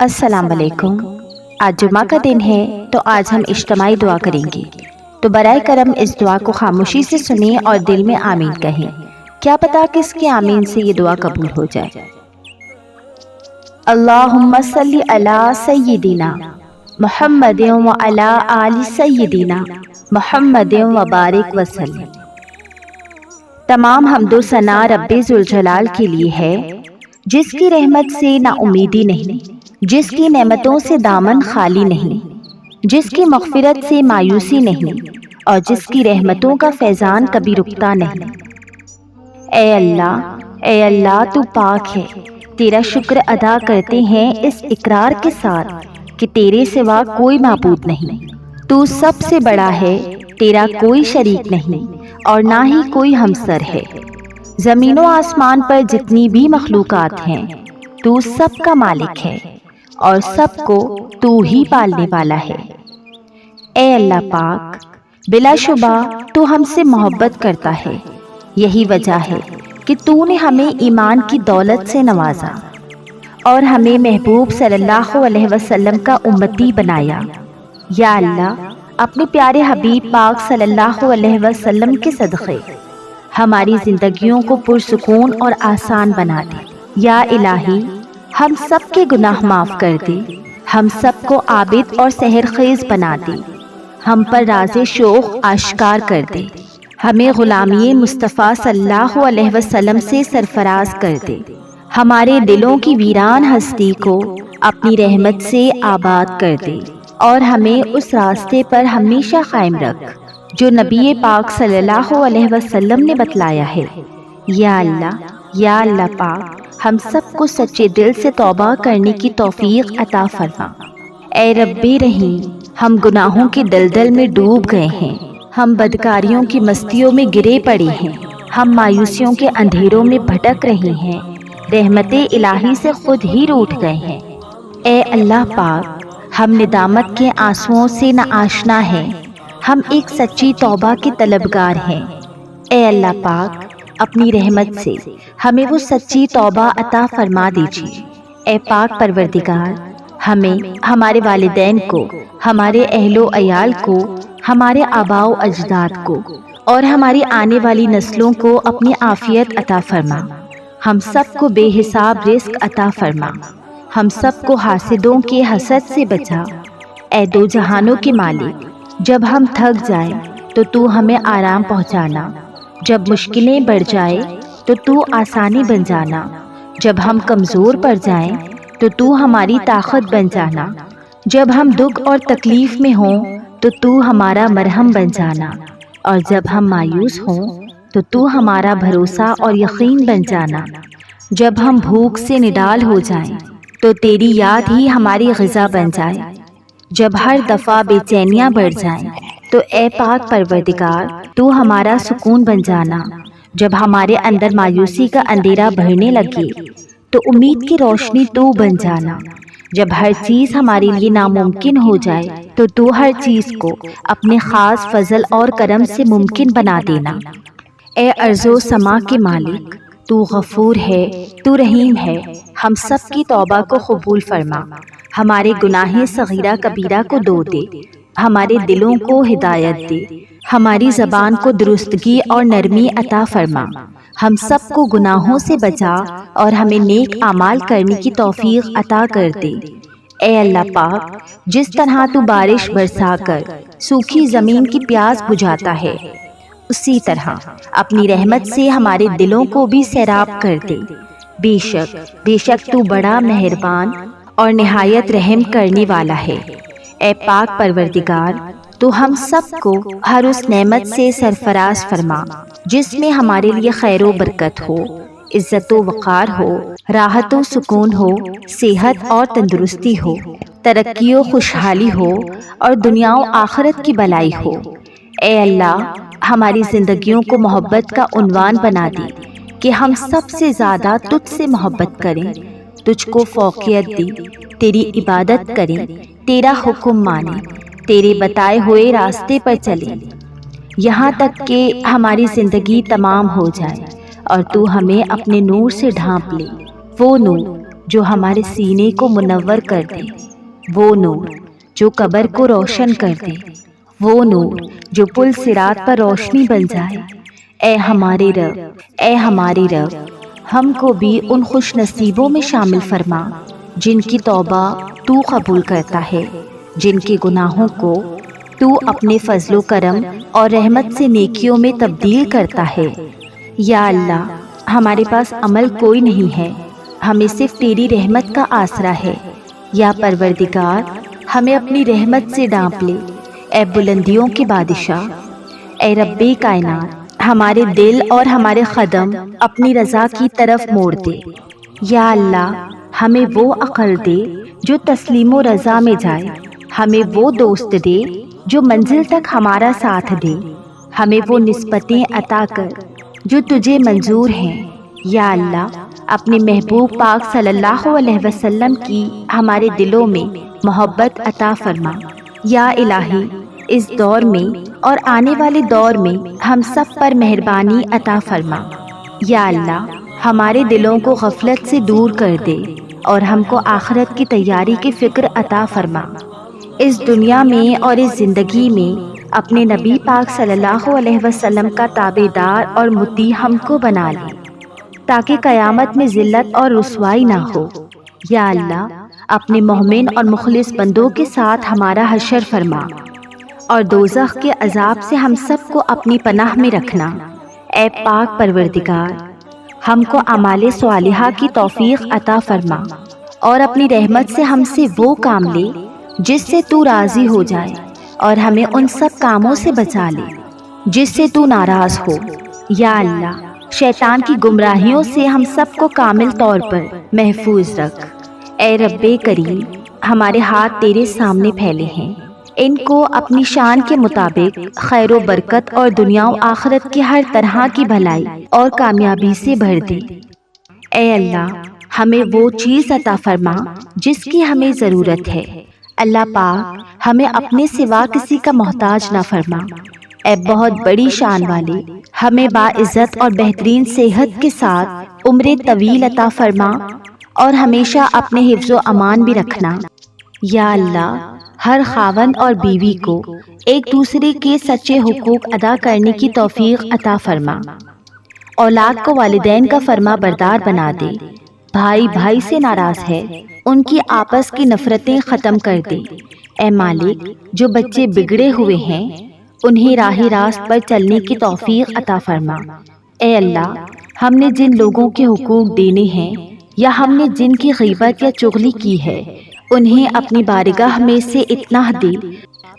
السلام علیکم۔ آج جمعہ کا دن ہے تو آج ہم اجتماعی دعا کریں گے، تو برائے کرم اس دعا کو خاموشی سے سنیں اور دل میں آمین کہیں۔ کیا پتا کس کے آمین سے یہ دعا قبول ہو جائے۔ اللہم صلی علی سیدنا محمد و علی آل سیدنا محمد و بارک وسلم۔ تمام حمد و ثنا رب ذوالجلال کے لیے ہے، جس کی رحمت سے نا امیدی نہیں، جس کی نعمتوں سے دامن خالی نہیں، جس کی مغفرت سے مایوسی نہیں، اور جس کی رحمتوں کا فیضان کبھی رکتا نہیں۔ اے اللہ تو پاک ہے، تیرا شکر ادا کرتے ہیں اس اقرار کے ساتھ کہ تیرے سوا کوئی معبود نہیں، تو سب سے بڑا ہے، تیرا کوئی شریک نہیں اور نہ ہی کوئی ہمسر ہے۔ زمین و آسمان پر جتنی بھی مخلوقات ہیں تو سب کا مالک ہے اور سب کو تو ہی پالنے والا ہے۔ اے اللہ پاک، بلا شبہ تو ہم سے محبت کرتا ہے، یہی وجہ ہے کہ تو نے ہمیں ایمان کی دولت سے نوازا اور ہمیں محبوب صلی اللہ علیہ وسلم کا امتی بنایا۔ یا اللہ، اپنے پیارے حبیب پاک صلی اللہ علیہ وسلم کے صدقے ہماری زندگیوں کو پرسکون اور آسان بنا دے۔ یا الہی، ہم سب کے گناہ معاف کر دے، ہم سب کو عابد اور سحر خیز بنا دے، ہم پر راز شوق آشکار کر دے، ہمیں غلامی مصطفیٰ صلی اللہ علیہ وسلم سے سرفراز کر دے، ہمارے دلوں کی ویران ہستی کو اپنی رحمت سے آباد کر دے اور ہمیں اس راستے پر ہمیشہ قائم رکھ جو نبی پاک صلی اللہ علیہ وسلم نے بتلایا ہے۔ یا اللہ پاک، ہم سب کو سچے دل سے توبہ کرنے کی توفیق عطا فرما۔ اے رب رحیم، ہم گناہوں کے دلدل میں ڈوب گئے ہیں، ہم بدکاریوں کی مستیوں میں گرے پڑے ہیں، ہم مایوسیوں کے اندھیروں میں بھٹک رہے ہیں، رحمت الہی سے خود ہی روٹھ گئے ہیں۔ اے اللہ پاک، ہم ندامت کے آنسوؤں سے نہ آشنا ہیں، ہم ایک سچی توبہ کے طلبگار ہیں۔ اے اللہ پاک، اپنی رحمت سے ہمیں وہ سچی توبہ عطا فرما دیجیے۔ اے پاک پروردگار، ہمیں، ہمارے والدین کو، ہمارے اہل و عیال کو، ہمارے آباء و اجداد کو اور ہماری آنے والی نسلوں کو اپنی عافیت عطا فرما۔ ہم سب کو بے حساب رزق عطا فرما، ہم سب کو حاسدوں کے حسد سے بچا۔ اے دو جہانوں کے مالک، جب ہم تھک جائیں تو ہمیں آرام پہنچانا، جب مشکلیں بڑھ جائیں تو آسانی بن جانا، جب ہم کمزور پڑ جائیں تو ہماری طاقت بن جانا، جب ہم دکھ اور تکلیف میں ہوں تو ہمارا مرہم بن جانا، اور جب ہم مایوس ہوں تو ہمارا بھروسہ اور یقین بن جانا، جب ہم بھوک سے نڈال ہو جائیں تو تیری یاد ہی ہماری غذا بن جائے، جب ہر دفعہ بے چینیاں بڑھ جائیں تو اے پاک پروردگار، تو ہمارا سکون بن جانا، جب ہمارے اندر مایوسی کا اندھیرا بڑھنے لگے تو امید کی روشنی تو بن جانا، جب ہر چیز ہمارے لیے ناممکن ہو جائے تو ہر چیز کو اپنے خاص فضل اور کرم سے ممکن بنا دینا۔ اے ارض و سما کے مالک، تو غفور ہے، تو رحیم ہے، ہم سب کی توبہ کو قبول فرما، ہمارے گناہ صغیرہ کبیرہ کو دھو دے، ہمارے دلوں کو ہدایت دے، ہماری زبان کو درستگی اور نرمی عطا فرما، ہم سب کو گناہوں سے بچا اور ہمیں نیک اعمال کرنے کی توفیق عطا کر دے۔ اے اللہ پاک، جس طرح تو بارش برسا کر سوکھی زمین کی پیاس بجھاتا ہے، اسی طرح اپنی رحمت سے ہمارے دلوں کو بھی سیراب کر دے۔ بے شک تو بڑا مہربان اور نہایت رحم کرنے والا ہے۔ اے پاک پروردگار، تو ہم سب کو ہر اس نعمت سے سرفراز فرما جس میں ہمارے لیے خیر و برکت ہو، عزت و وقار ہو، راحت و سکون ہو، صحت اور تندرستی ہو، ترقی و خوشحالی ہو اور دنیا و آخرت کی بھلائی ہو۔ اے اللہ، ہماری زندگیوں کو محبت کا عنوان بنا دے کہ ہم سب سے زیادہ تجھ سے محبت کریں، تجھ کو فوقیت دیں، تیری عبادت کریں، تیرا حکم مانیں، تیرے بتائے ہوئے راستے پر چلیں، یہاں تک کہ ہماری زندگی تمام ہو جائے اور تو ہمیں اپنے نور سے ڈھانپ لے، وہ نور جو ہمارے سینے کو منور کر دے، وہ نور جو قبر کو روشن کر دے، وہ نور جو پل صراط پر روشنی بن جائے۔ اے ہمارے رب، اے ہمارے رب، ہم کو بھی ان خوش نصیبوں میں شامل فرما جن کی توبہ تو قبول کرتا ہے، جن کے گناہوں کو تو اپنے فضل و کرم اور رحمت سے نیکیوں میں تبدیل کرتا ہے۔ یا اللہ، ہمارے پاس عمل کوئی نہیں ہے، ہمیں صرف تیری رحمت کا آسرا ہے۔ یا پروردگار، ہمیں اپنی رحمت سے ڈانپ لے، اے بلندیوں کے بادشاہ، اے رب کائنات، ہمارے دل اور ہمارے قدم اپنی رضا کی طرف موڑ دے۔ یا اللہ، ہمیں وہ عقل دے جو تسلیم و رضا میں جائے، ہمیں وہ دوست دے جو منزل تک ہمارا ساتھ دے، ہمیں وہ نسبتیں عطا کر جو تجھے منظور ہیں۔ یا اللہ، اپنے محبوب پاک صلی اللہ علیہ وسلم کی ہمارے دلوں میں محبت عطا فرما۔ یا الہی، اس دور میں اور آنے والے دور میں ہم سب پر مہربانی عطا فرما۔ یا اللہ، ہمارے دلوں کو غفلت سے دور کر دے اور ہم کو آخرت کی تیاری کی فکر عطا فرما۔ اس دنیا میں اور اس زندگی میں اپنے نبی پاک صلی اللہ علیہ وسلم کا تابع دار اور مطیع ہم کو بنا لے، تاکہ قیامت میں ذلت اور رسوائی نہ ہو۔ یا اللہ، اپنے مومن اور مخلص بندوں کے ساتھ ہمارا حشر فرما اور دوزخ کے عذاب سے ہم سب کو اپنی پناہ میں رکھنا۔ اے پاک پروردگار، ہم کو اعمال صالحہ کی توفیق عطا فرما اور اپنی رحمت سے ہم سے وہ کام لے جس سے تو راضی ہو جائے، اور ہمیں ان سب کاموں سے بچا لے جس سے تو ناراض ہو۔ یا اللہ، شیطان کی گمراہیوں سے ہم سب کو کامل طور پر محفوظ رکھ۔ اے رب کریم، ہمارے ہاتھ تیرے سامنے پھیلے ہیں، ان کو اپنی شان کے مطابق خیر و برکت اور دنیا و آخرت کی ہر طرح کی بھلائی اور کامیابی سے بھر دے۔ اے اللہ، ہمیں وہ چیز عطا فرما جس کی ہمیں ضرورت ہے۔ اللہ پاک، ہمیں اپنے سوا کسی کا محتاج نہ فرما۔ اے بہت بڑی شان والے، ہمیں باعزت اور بہترین صحت کے ساتھ عمر طویل عطا فرما اور ہمیشہ اپنے حفظ و امان بھی رکھنا۔ یا اللہ، ہر خاوند اور بیوی کو ایک دوسرے کے سچے حقوق ادا کرنے کی توفیق عطا فرما۔ اولاد کو والدین کا فرما بردار بنا دے۔ بھائی بھائی سے ناراض ہے، ان کی آپس کی نفرتیں ختم کر دے۔ اے مالک، جو بچے بگڑے ہوئے ہیں انہیں راہ راست پر چلنے کی توفیق عطا فرما۔ اے اللہ، ہم نے جن لوگوں کے حقوق دینے ہیں یا ہم نے جن کی غیبت یا چغلی کی ہے، انہیں اپنی بارگاہ میں سے اتنا دے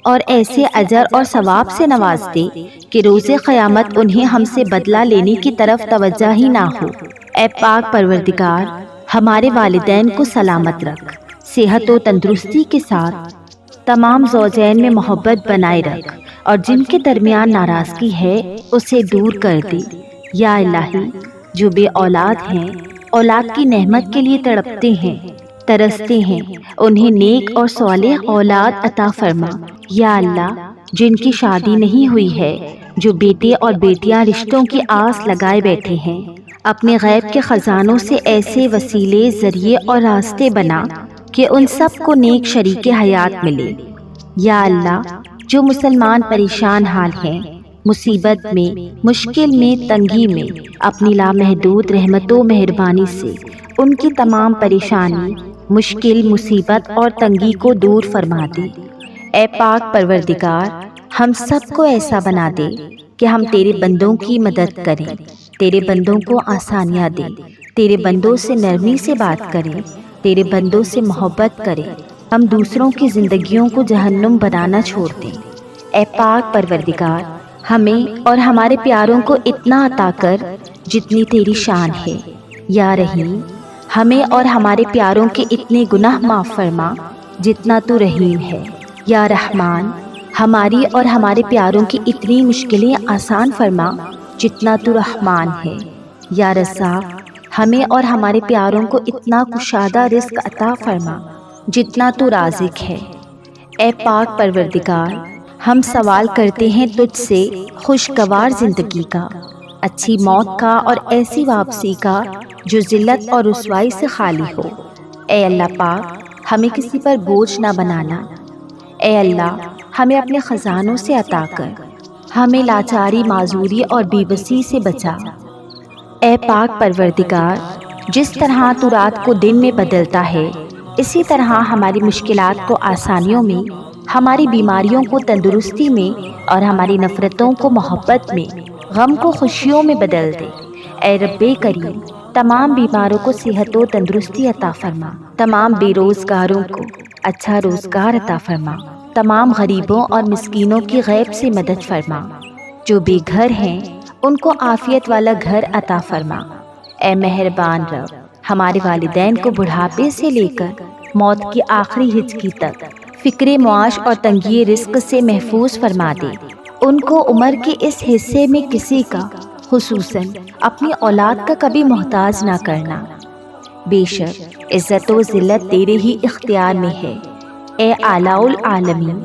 اور ایسے اجر اور ثواب سے نواز دے کہ روز قیامت انہیں ہم سے بدلہ لینے کی طرف توجہ ہی نہ ہو۔ اے پاک پروردگار، ہمارے والدین کو سلامت رکھ، صحت و تندرستی کے ساتھ تمام زوجین میں محبت بنائے رکھ، اور جن کے درمیان ناراضگی ہے اسے دور کر دے۔ یا الہی، جو بے اولاد ہیں، اولاد کی نعمت کے لیے تڑپتے ہیں، ترستے ہیں، انہیں نیک اور صالح اولاد عطا فرما۔ یا اللہ، جن کی شادی نہیں ہوئی ہے، جو بیٹے اور بیٹیاں رشتوں کی آس لگائے بیٹھے ہیں، اپنے غیب کے خزانوں سے ایسے وسیلے، ذریعے اور راستے بنا کہ ان سب کو نیک شریک حیات ملے۔ یا اللہ، جو مسلمان پریشان حال ہیں، مصیبت میں، مشکل میں، تنگی میں، اپنی لامحدود رحمت و مہربانی سے ان کی تمام پریشانی، مشکل، مصیبت اور تنگی کو دور فرما دے۔ اے پاک پروردگار، ہم سب کو ایسا بنا دے کہ ہم تیرے بندوں کی مدد کریں، تیرے بندوں کو آسانیاں دیں، تیرے بندوں سے نرمی سے بات کریں، تیرے بندوں سے محبت کریں، ہم دوسروں کی زندگیوں کو جہنم بنانا چھوڑ دیں۔ اے پاک پروردگار، ہمیں اور ہمارے پیاروں کو اتنا عطا کر جتنی تیری شان ہے۔ یا رحیم، ہمیں اور ہمارے پیاروں کے اتنے گناہ معاف فرما جتنا تو رحیم ہے۔ یا رحمان، ہماری اور ہمارے پیاروں کی اتنی مشکلیں آسان فرما جتنا تو رحمان ہے۔ یا رزاق، ہمیں اور ہمارے پیاروں کو اتنا کشادہ رزق عطا فرما جتنا تو رازق ہے۔ اے پاک پروردگار، ہم سوال کرتے ہیں تجھ سے خوشگوار زندگی کا، اچھی موت کا اور ایسی واپسی کا جو ذلت اور رسوائی سے خالی ہو۔ اے اللہ پاک ہمیں کسی پر بوجھ نہ بنانا۔ اے اللہ ہمیں اپنے خزانوں سے عطا کر، ہمیں لاچاری، معذوری اور بے بسی سے بچا۔ اے پاک پروردگار، جس طرح تو رات کو دن میں بدلتا ہے، اسی طرح ہماری مشکلات کو آسانیوں میں، ہماری بیماریوں کو تندرستی میں اور ہماری نفرتوں کو محبت میں، غم کو خوشیوں میں بدل دے۔ اے رب کریم، تمام بیماروں کو صحت و تندرستی عطا فرما، تمام بے روزگاروں کو اچھا روزگار عطا فرما، تمام غریبوں اور مسکینوں کی غیب سے مدد فرما، جو بے گھر ہیں ان کو عافیت والا گھر عطا فرما۔ اے مہربان رب، ہمارے والدین کو بڑھاپے سے لے کر موت کی آخری ہچکی تک فکر معاش اور تنگی رزق سے محفوظ فرما دے۔ ان کو عمر کے اس حصے میں کسی کا، خصوصاً اپنی اولاد کا کبھی محتاج نہ کرنا۔ بے شک عزت و ذلت تیرے ہی اختیار میں ہے۔ اے اعلیٰ العالمین،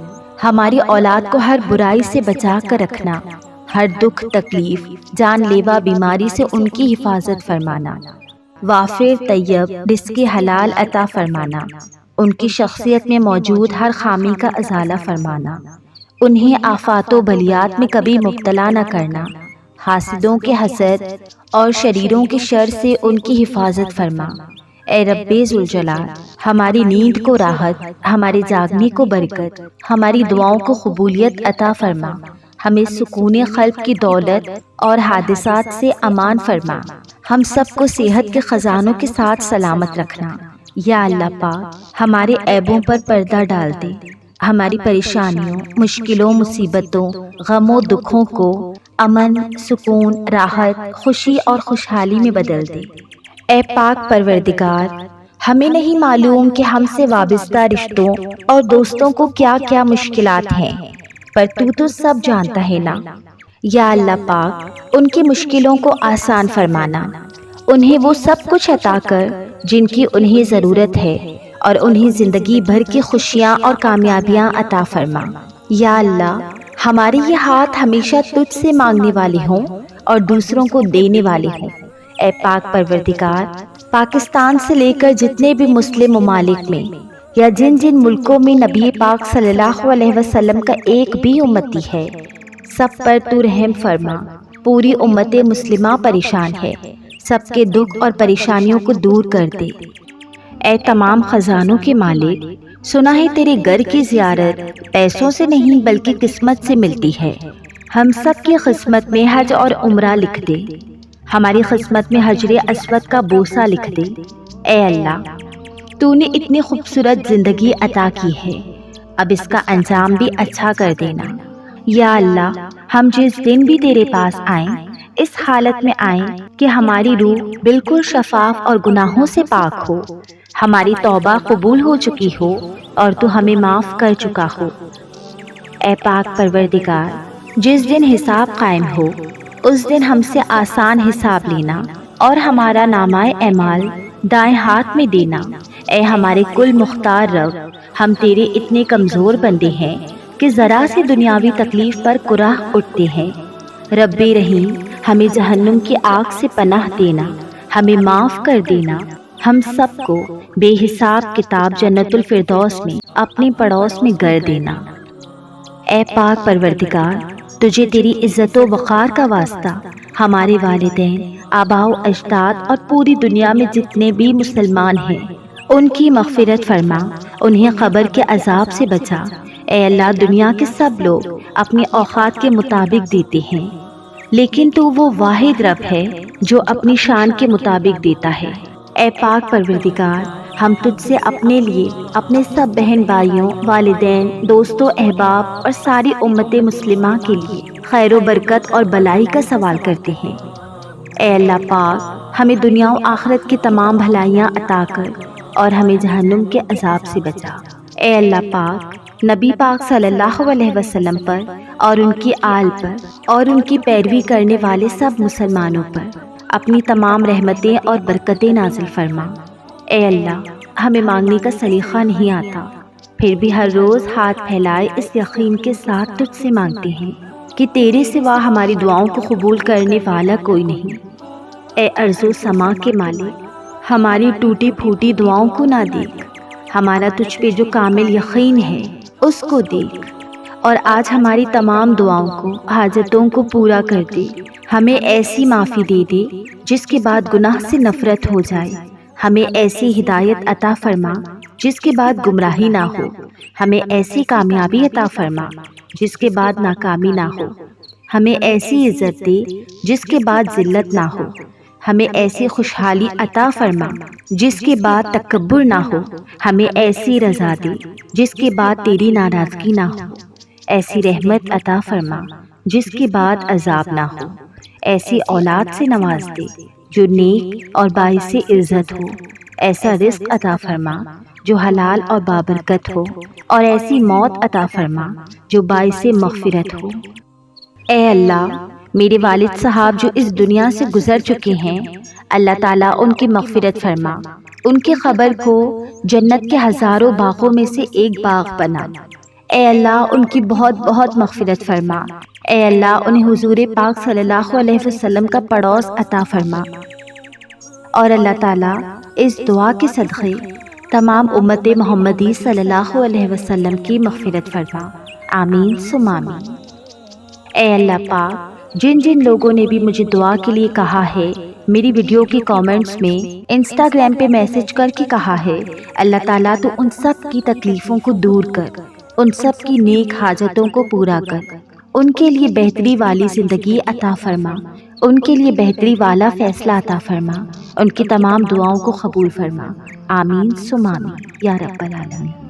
ہماری اولاد کو ہر برائی سے بچا کر رکھنا، ہر دکھ تکلیف، جان لیوا بیماری سے ان کی حفاظت فرمانا، وافر طیب رزق حلال عطا فرمانا، ان کی شخصیت میں موجود ہر خامی کا ازالہ فرمانا، انہیں آفات و بلیات میں کبھی مبتلا نہ کرنا، حاسدوں کے حسد اور شریروں کے شر سے ان کی حفاظت فرما۔ اے رب ذوالجلال، ہماری نیند کو راحت، ہمارے جاگنے کو برکت، ہماری دعاؤں کو قبولیت عطا فرما، ہمیں سکون قلب کی دولت اور حادثات سے امان فرما، ہم سب کو صحت کے خزانوں کے ساتھ سلامت رکھنا۔ یا اللہ پاک، ہمارے عیبوں پر پردہ ڈال دے، ہماری پریشانیوں، مشکلوں، مصیبتوں، غموں، دکھوں کو امن، سکون، راحت، خوشی اور خوشحالی میں بدل دے۔ اے پاک پروردگار، ہمیں نہیں معلوم کہ ہم سے وابستہ رشتوں اور دوستوں کو کیا کیا مشکلات ہیں، پر تو سب جانتا ہے نا۔ یا اللہ پاک، ان کی مشکلوں کو آسان فرمانا، انہیں وہ سب کچھ عطا کر جن کی انہیں ضرورت ہے، اور انہیں زندگی بھر کی خوشیاں اور کامیابیاں عطا فرما۔ یا اللہ، ہمارے یہ ہاتھ ہمیشہ تجھ سے مانگنے والے ہوں اور دوسروں کو دینے والے ہوں۔ اے پاک پروردگار، پاکستان سے لے کر جتنے بھی مسلم ممالک میں یا جن جن ملکوں میں نبی پاک صلی اللہ علیہ وسلم کا ایک بھی امتی ہے، سب پر تو رحم فرما۔ پوری امت مسلمہ پریشان ہے، سب کے دکھ اور پریشانیوں کو دور کر دے۔ اے تمام خزانوں کے مالک، سنا ہے تیرے گھر کی زیارت پیسوں سے نہیں بلکہ قسمت سے ملتی ہے۔ ہم سب کی قسمت میں حج اور عمرہ لکھ دے، ہماری قسمت میں حجر اسود کا بوسہ لکھ دے۔ اے اللہ، تو نے اتنی خوبصورت زندگی عطا کی ہے، اب اس کا انجام بھی اچھا کر دینا۔ یا اللہ، ہم جس دن بھی تیرے پاس آئیں، اس حالت میں آئیں کہ ہماری روح بالکل شفاف اور گناہوں سے پاک ہو، ہماری توبہ قبول ہو چکی ہو اور تو ہمیں معاف کر چکا ہو۔ اے پاک پروردگار، جس دن حساب قائم ہو، اس دن ہم سے آسان حساب لینا اور ہمارا نامہ اعمال دائیں ہاتھ میں دینا۔ اے ہمارے کل مختار رب، ہم تیرے اتنے کمزور بندے ہیں کہ ذرا سی دنیاوی تکلیف پر کراہ اٹھتے ہیں۔ رب رحیم، ہمیں جہنم کی آگ سے پناہ دینا، ہمیں معاف کر دینا، ہم سب کو بے حساب کتاب جنت الفردوس میں اپنے پڑوس میں گر دینا۔ اے پاک پروردگار، تجھے تیری عزت و وقار کا واسطہ ہمارے والدین، آباء و اجداد اور پوری دنیا میں جتنے بھی مسلمان ہیں، ان کی مغفرت فرما، انہیں قبر کے عذاب سے بچا۔ اے اللہ، دنیا کے سب لوگ اپنے اوقات کے مطابق دیتے ہیں، لیکن تو وہ واحد رب ہے جو اپنی شان کے مطابق دیتا ہے۔ اے پاک پروردگار، ہم تجھ سے اپنے لیے، اپنے سب بہن بھائیوں، والدین، دوستوں، احباب اور ساری امت مسلمہ کے لیے خیر و برکت اور بلائی کا سوال کرتے ہیں۔ اے اللہ پاک، ہمیں دنیا و آخرت کی تمام بھلائیاں عطا کر اور ہمیں جہنم کے عذاب سے بچا۔ اے اللہ پاک، نبی پاک صلی اللہ علیہ وسلم پر اور ان کی آل پر اور ان کی پیروی کرنے والے سب مسلمانوں پر اپنی تمام رحمتیں اور برکتیں نازل فرما۔ اے اللہ، ہمیں مانگنے کا سلیقہ نہیں آتا، پھر بھی ہر روز ہاتھ پھیلائے اس یقین کے ساتھ تجھ سے مانگتے ہیں کہ تیرے سوا ہماری دعاؤں کو قبول کرنے والا کوئی نہیں۔ اے ارض و سما کے مالک، ہماری ٹوٹی پھوٹی دعاؤں کو نہ دیکھ، ہمارا تجھ پہ جو کامل یقین ہے اس کو دیکھ، اور آج ہماری تمام دعاؤں کو، حاجتوں کو پورا کر دے۔ ہمیں ایسی معافی دے دے جس کے بعد گناہ سے نفرت ہو جائے، ہمیں ایسی ہدایت عطا فرما جس کے بعد گمراہی نہ ہو، ہمیں ایسی کامیابی عطا فرما جس کے بعد ناکامی نہ ہو، ہمیں ایسی عزت دے جس کے بعد ذلت نہ ہو، ہمیں ایسی خوشحالی عطا فرما جس کے بعد تکبر نہ ہو، ہمیں ایسی رضا دے جس کے بعد تیری ناراضگی نہ ہو، ایسی رحمت عطا فرما جس کے بعد عذاب نہ ہو، ایسی اولاد سے نواز دے جو نیک اور باعث عزت ہو، ایسا رزق عطا فرما جو حلال اور بابرکت ہو، اور ایسی موت عطا فرما جو باعث مغفرت ہو۔ اے اللہ، میرے والد صاحب جو اس دنیا سے گزر چکے ہیں، اللہ تعالیٰ ان کی مغفرت فرما، ان کی قبر کو جنت کے ہزاروں باغوں میں سے ایک باغ بنا۔ اے اللہ، ان کی بہت بہت مغفرت فرما۔ اے اللہ، انہیں حضور پاک صلی اللہ علیہ وسلم کا پڑوس عطا فرما، اور اللہ تعالیٰ اس دعا کے صدقے تمام امت محمدی صلی اللہ علیہ وسلم کی مغفرت فرما، آمین ثم آمین۔ اے اللہ پاک، جن جن لوگوں نے بھی مجھے دعا کے لیے کہا ہے، میری ویڈیو کی کامنٹس میں، انسٹاگرام پہ میسج کر کے کہا ہے، اللہ تعالیٰ تو ان سب کی تکلیفوں کو دور کر، ان سب کی نیک حاجتوں کو پورا کر، ان کے لیے بہتری والی زندگی عطا فرما، ان کے لیے بہتری والا فیصلہ عطا فرما، ان کی تمام دعاؤں کو قبول فرما، آمین ثم آمین یا رب العالمین۔